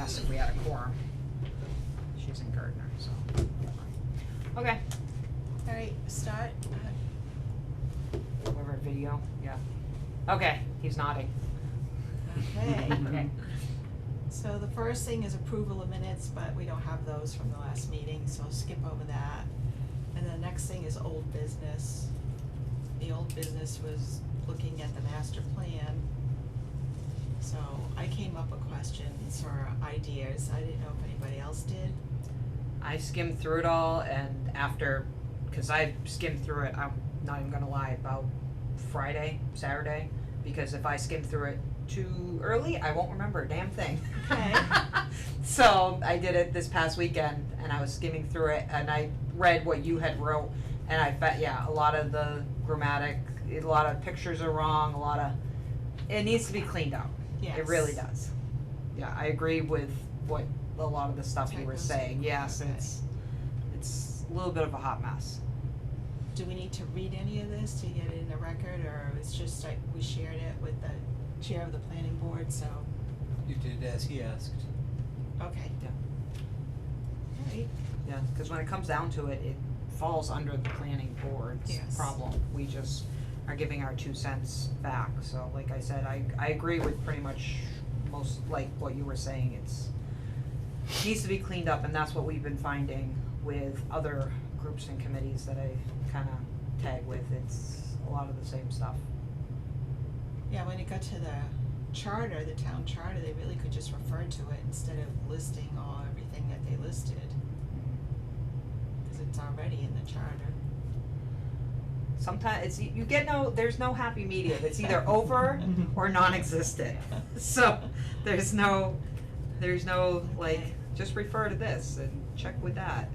asked if we had a quorum. She's in Gardner, so. Okay. Alright, start. Whatever, video, yeah. Okay, he's nodding. Okay. Okay. So the first thing is approval of minutes, but we don't have those from the last meeting, so skip over that. And the next thing is old business. The old business was looking at the master plan. So I came up with questions or ideas. I didn't know if anybody else did. I skimmed through it all, and after, cause I skimmed through it, I'm not even gonna lie, about Saturday, because if I skim through it too early, I won't remember a damn thing. Okay. So I did it this past weekend, and I was skimming through it, and I read what you had wrote, and I bet, yeah, a lot of the grammatic, a lot of pictures are wrong, it needs to be cleaned up. Yes. It really does. Yeah, I agree with what a lot of the stuff you were Typos. saying, yes, Okay. it's a little bit of a hot mess. Do we need to read any of this to get it in the record, or it's just like we shared it with the chair of the planning board, so, You did as he asked. okay. Yeah. Alright, Yeah, cause when it comes down to it, it falls under the planning board's Yes. problem. We just are giving our 2 cents back, so like I said, I agree with pretty much most, like what you were saying, it needs to be cleaned up, and that's what we've been finding with other groups and committees that I kinda tag with, it's a lot of the same stuff. yeah, when it got to the charter, the town charter, they really could just refer to it instead of listing everything that they listed. Cause it's already in the charter. Sometimes it's, you get there's no happy medium, it's either over or non-existent. So, there's no like, Okay. just refer to this and check with that.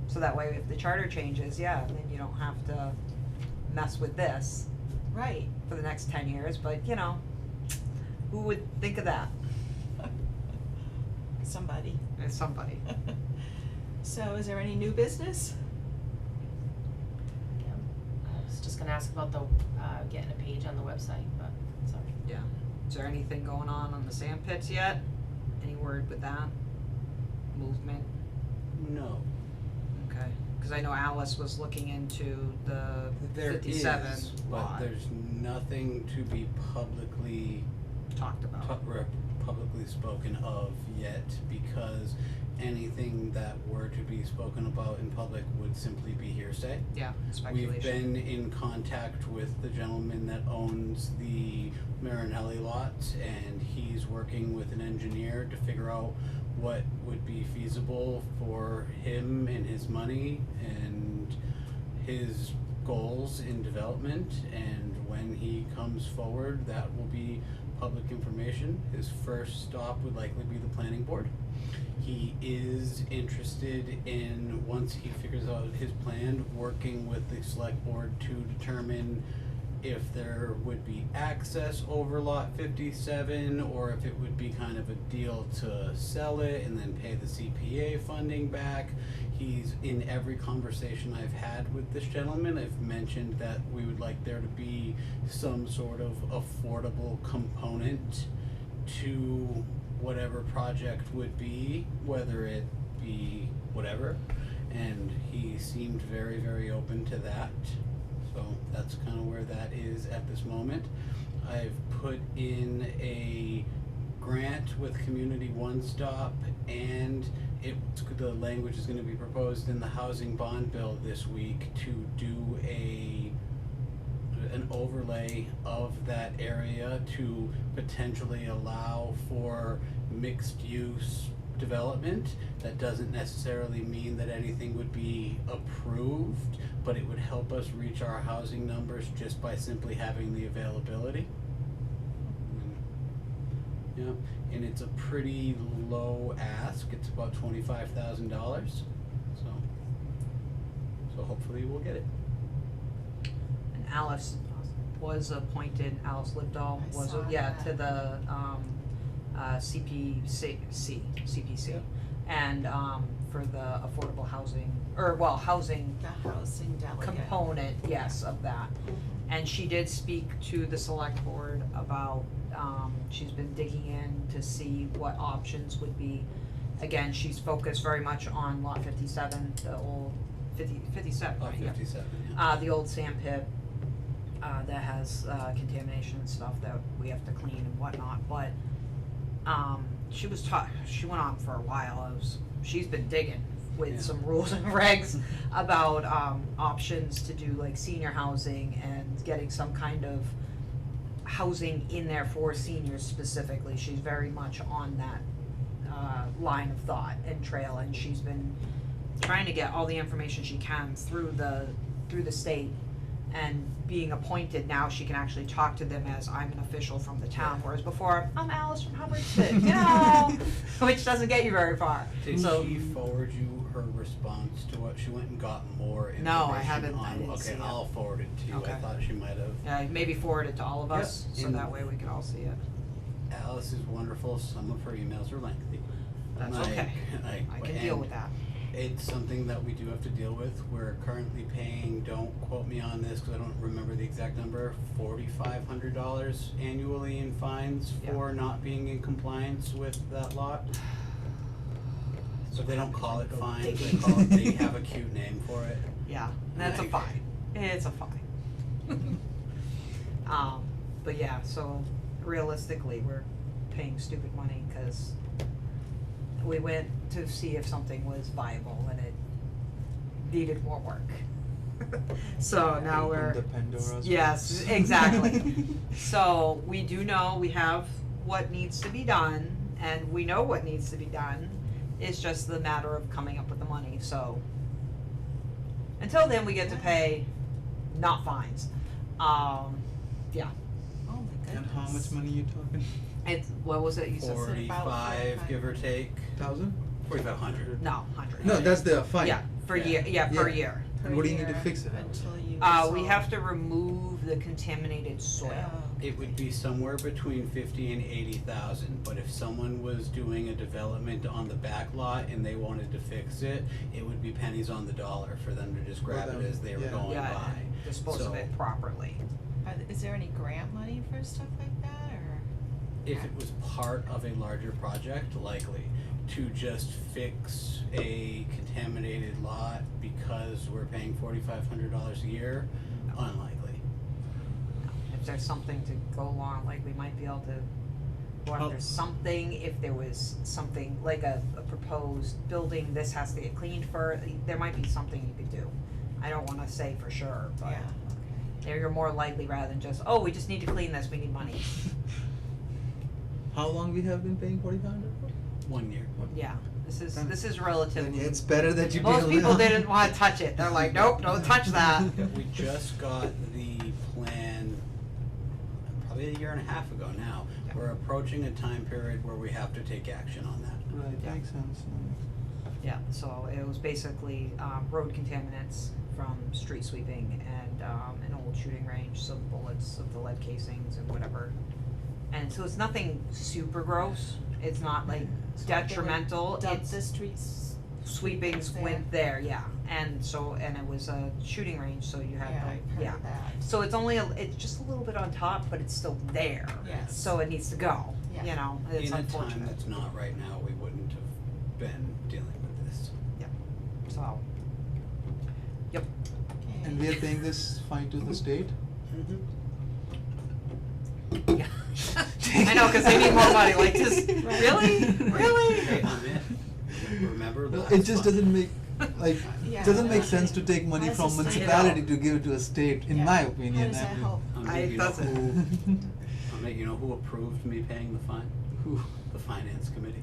So that way, if the charter changes, yeah, then you don't have to mess with this Right. for the next 10 years, but you know, who would think of that? Somebody. It's somebody. So is there any new business? Yeah, I was just gonna ask about the, getting a page on the website, but, sorry. Yeah. Is there anything going on the sand pits yet? Any word with that? Movement? No. Okay, cause I know Alice was looking into the There 57 is, lot but there's nothing to be publicly talked about. publicly spoken of yet, because anything that were to be spoken about in public would simply be hearsay. Yeah, speculation. We've been in contact with the gentleman that owns the Marinelli lot, and he's working with an engineer to figure out what would be feasible for him and his money and his goals in development, and when he comes forward, that will be public information. His first stop would likely be the planning board. He is interested in, once he figures out his plan, working with the select board to determine if there would be access over lot 57, or if it would be kind of a deal to sell it and then pay the CPA funding back. He's, in every conversation I've had with this gentleman, I've mentioned that we would like there to be some sort of affordable component to whatever project would be, whether it be whatever, and he seemed very, very open to that. So that's kind of where that is at this moment. I've put in a grant with Community One Stop, and the language is going to be proposed in the housing bond bill this week to do an overlay of that area to potentially allow for mixed use development. That doesn't necessarily mean that anything would be approved, but it would help us reach our housing numbers just by simply having the availability. Yeah, and it's a pretty low ask. It's about $25,000. So hopefully we'll get it. And Alice was appointed, Alice Livedall I was, saw yeah, that. to the CPC. Yep. And for the affordable housing, or well, housing The housing delegate. component, yes, of that. And she did speak to the select board about, she's been digging in to see what options would be. Again, she's focused very much on lot 57, the old 57, right? Yeah. 57, yeah. The old sand pit, that has, contamination and stuff that we have to clean and whatnot, but, she went on for a while, she's been digging with Yeah. some rules and regs about, options to do like senior housing and getting some kind of housing in there for seniors specifically. She's very much on that, line of thought and trail, and she's been trying to get all the information she can through the state, and being appointed now, she can actually talk to them as I'm an official from the town, whereas before, I'm Alice from Hubbardston, you know, which doesn't get you very far. Did So, she forward you her response to what, she went and got more information No, on? I haven't- I didn't see Okay, it. I'll forward it to you, I Okay. thought she might have. yeah, maybe forward it to all of Yep, us, so and- that way we can all see it. Alice is wonderful, some of her emails are lengthy. That's Like, okay. like, I can deal and with that. It's something that we do have to deal with. We're currently paying, don't quote me on this, cause I don't remember the exact number, $4,500 annually in fines Yeah. for not being in compliance with that lot. So they don't call it fines, they have a cute name for it. Yeah, that's a Like- fine. It's a fine. But yeah, so realistically, we're paying stupid money, cause we went to see if something was viable and it needed more work. So now we're. Open the Pandora's box. Yes, exactly. So we do know, we have what needs to be done, and we know what needs to be done. It's just the matter of coming up with the money, so. Until then, we get to pay, not fines. Yeah, Oh my goodness. And how much money you talking? it's, what was it, you said? 45, give or take, 1,000? 4,500. No, 100. No, that's the fine. Yeah, per Yeah. year, per Yeah. year. And what do you need to fix it? Until you We resolve. have to remove the contaminated soil. Oh, It would be somewhere between 50 and 80,000, but if someone was doing a development on the back lot and they wanted to fix it, it would be pennies on the dollar for them to just grab it them, as they were yeah. going Yeah, by. and dispose of So- it properly. Is there any grant money for stuff like that, or? If it was part of a larger project, likely. To just fix a contaminated lot because we're paying $4,500 a year, unlikely. If there's something to go along, like we might be able to go after How- something, if there was something, like a proposed building, this has to get cleaned for, there might be something you could do. I don't wanna say for sure, but Yeah, okay. you're more likely rather than just, oh, we just need to clean this, we need money. How long we have been paying 4,500 for? 1 year. Yeah, this is Then relatively. it's better that you pay Most a people little. didn't wanna touch it, they're like, nope, don't touch that. Yeah, we just got the plan probably a year and a half ago now. Yeah. We're approaching a time period where we have to take action on that. Right, Yeah. makes sense. Yeah, so it was basically, road contaminants from street sweeping and, an old shooting range, some bullets of the lead casings and whatever. And so it's nothing super gross, it's not like So they would detrimental, Dump it's the streets. sweepings there. went there, yeah, and so, and it was a shooting range, so you had, Yeah, the- I've yeah. heard of that. So it's only, it's just a little bit on top, but it's still there. Yes. So it needs to go, Yeah. you know, it's In a unfortunate. time that's not right now, we wouldn't have been dealing with this. So, Okay. And we are paying this fine to the state? yeah. I know, cause they need more money, like, just, Right. really, really? Hey, Amit, remember Well, last it just month? doesn't make, like, Yeah. doesn't make Yeah. sense to take money How does from the state municipality help? to give it to a state, in Yeah. my How opinion. does that help? Amit, you know doesn't. who, Amit, you know who approved me paying the fine? Who? The finance committee.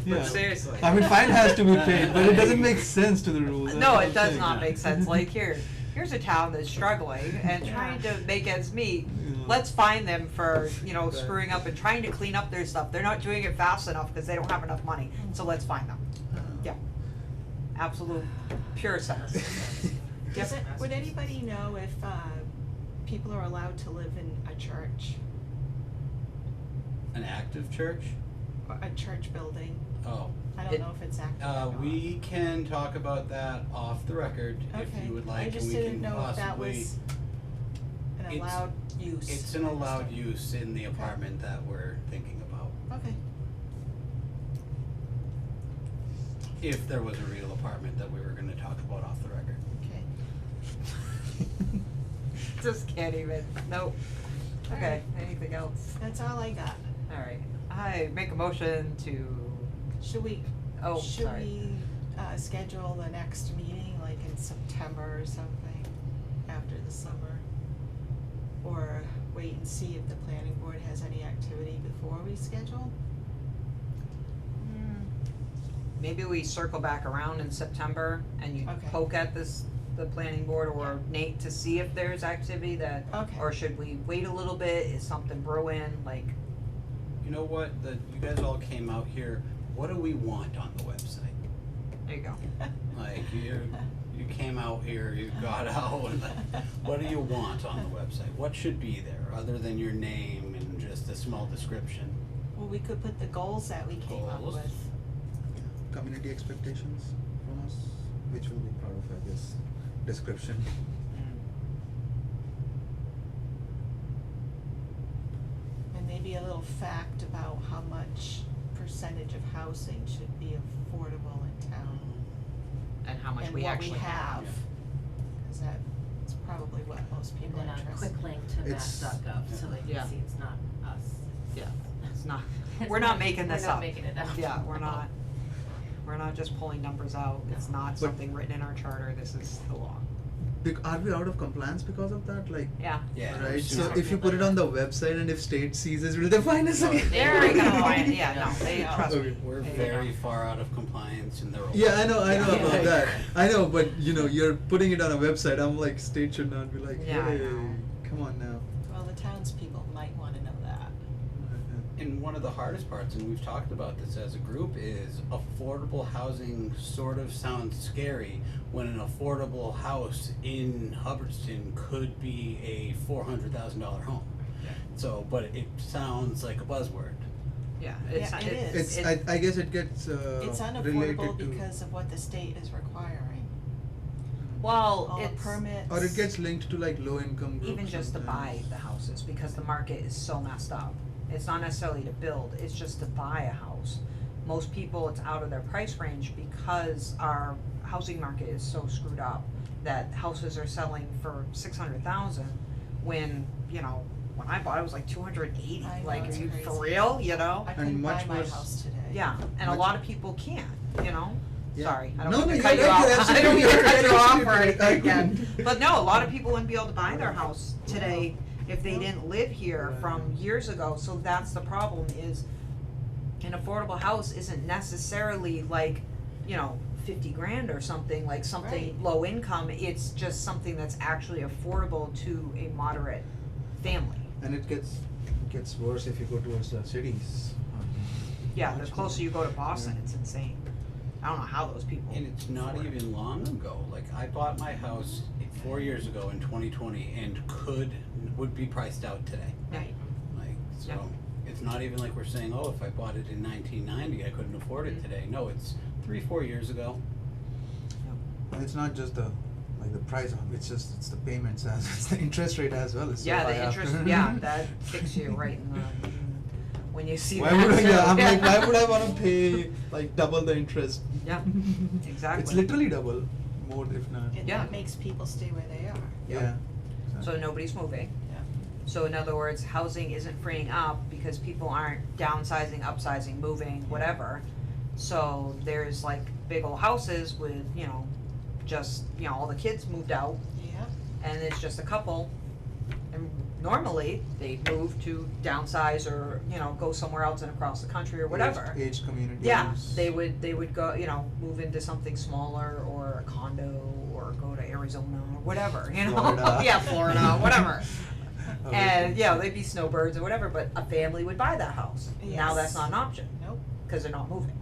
Yeah. But seriously. I mean, fine has to be paid, but it doesn't make sense to the rules. that's No, what it I'm does saying. not make sense, like, here's a town that's struggling and trying to make ends meet. Yeah. Let's fine them for, you know, Right. screwing up and trying to clean up their stuff, they're not doing it fast enough, cause they don't have enough money, so let's fine them. Yeah. Absolute pure sense. Does it, would anybody know if, people are allowed to live in a church, An active church? or a church building? Oh, I don't It- know if it's active or not. we can talk about that off the record if Okay. you would like, I just and we didn't can know if that possibly. was An It's- allowed use. It's an allowed Understood. use in the apartment that we're thinking about. Okay, If there was a real apartment that we were gonna talk about off the record. okay. Just can't even, nope. Okay, anything else? That's all I got. Alright, I make a motion to, Should we, oh, should sorry. we, schedule the next meeting, like in September or something, after the summer? Or wait and see if the planning board has any activity before we schedule? Maybe we circle back around in September and you Okay. poke at the planning board or Nate to see if there's activity that, Okay. or should we wait a little bit, is something brewing, like, You know what, you guys all came out here, what do we want on the website? there you go. Like, you came out here, you got out, and what do you want on the website? What should be there, other than your name and just a small description? Well, we could put the goals that we came up Goals? with. Community expectations from us, which will be part of, I guess, description. And maybe a little fact about how much percentage of housing should be affordable in town. And how much And we what actually have. Cause that's probably what most And people then are a interested in. quick link to It's- mass.gov, so they Yeah. can see it's not us. Yeah, it's not, It's we're not making we're this not up. making it up. Yeah, we're not just pulling numbers out, it's not But- something written in our charter, this is the law. Are we out of compliance because of that? Like, Yeah. Yeah. right, so super- if you put it on the website and if state sees us, will they fine us Oh, again? They're already gonna find it, yeah, no, they, Yeah. trust me. Okay. We're They very know. far out of compliance and they're. Yeah, I know Yeah. about Yeah. that. I know, but you know, you're putting it on a website. I'm like, state should not be like, Yeah, I hey, know. come on now. Well, the townspeople might wanna know that. And one of the hardest parts, and we've talked about this as a group, is affordable housing sort of sounds scary when an affordable house in Hubbardston could be a $400,000 home. Yeah. So, but it sounds like a buzzword. Yeah, Yeah, it is. It's I guess it gets It's related unaffordable to, because of what the state is requiring. well, All the it's permits. or it gets linked to like low income groups. even just to buy sometimes. the houses, because the market is so messed up. It's not necessarily to build, it's just to buy a house. Most people, it's out of their price range because our housing market is so screwed up that houses are selling for 600,000 when, you know, when I bought it was like 280. I know, Like, are it's you for crazy. real, you know? I couldn't buy much my worse- house today. Yeah, and a Much- lot of people can't, you know? Yeah. Sorry, I don't No, mean no, to cut you you're right, off, you're I don't mean to absolutely cut you right, off or absolutely anything right. again. But no, a lot of people wouldn't be able to buy their house today if they No. didn't live here Right. from years ago, so that's the problem is an affordable house isn't necessarily like, you know, 50 grand or something, like something Right. low income, it's just something that's actually affordable to a moderate family. And it gets worse if you go towards the cities. Yeah, the Much closer more. you go to Boston, Yeah. it's insane. I don't know how those people. And it's not afford it. even long ago. Like, I bought my house 4 years ago in 2020 and would be priced out today. Right. Like, so, Yeah. it's not even like we're saying, oh, if I bought it in 1990, I couldn't afford it Mhm. today. No, it's 3-4 years ago. And it's not just the price of it, it's the payments as it's the interest rate as well. It's so Yeah, high the interest, after. yeah, that kicks you right in the, when you see Why that would I, too. yeah, I'm like, why would I wanna pay like double the interest? Yeah, exactly. It's literally double, more if not. And Yeah. that makes people stay where they are. Yeah. So nobody's moving. Yeah. So in other words, housing isn't freeing up because people aren't downsizing, upsizing, moving, whatever. So there's like big old houses with, you know, just, you know, all the kids moved out Yeah. and it's just a couple. And normally they move to downsize or, you know, go somewhere else and across the country or whatever. Aged communities. Yeah, they would go, you know, move into something smaller or a condo or go to Arizona or whatever, you know? Florida. Yeah, Florida, whatever. Okay. And, yeah, they'd be snowbirds or whatever, but a family would buy that house. Now Yes. that's not an option, Nope. cause they're not moving.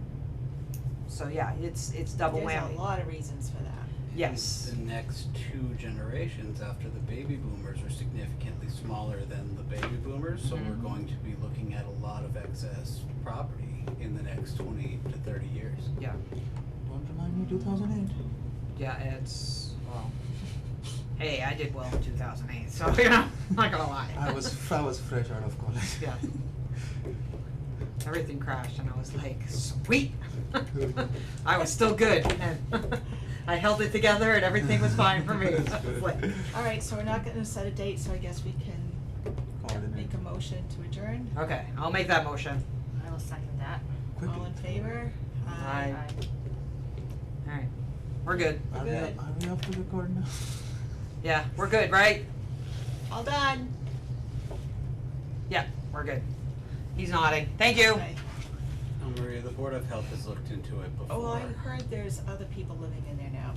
So, yeah, it's double There's whammy. a lot of reasons for that. Yes. The next 2 generations after the baby boomers are significantly smaller than the baby boomers, so we're Mhm. going to be looking at a lot of excess property in the next 20 to 30 years. Yeah, Don't remind me 2008. yeah, it's, well, Hey, I did well in 2008, so you know, I'm not gonna lie. I was fresh out of college. Yeah. Everything crashed and I was like, sweet. I was still good and I held it together and everything was fine for me. That's I was good. like, Alright, so we're not gonna set a date, so I guess we can Coordinate. make a motion to adjourn. okay, I'll make that motion. I will second that. Quickly. All in favor? Aye. Alright, we're good. Are Good. we up to record now? Yeah, we're good, right? All done. Yeah, we're good. He's nodding. Thank you. Okay. Maria, the Board of Health has looked into it before. Oh, I heard there's other people living in there now.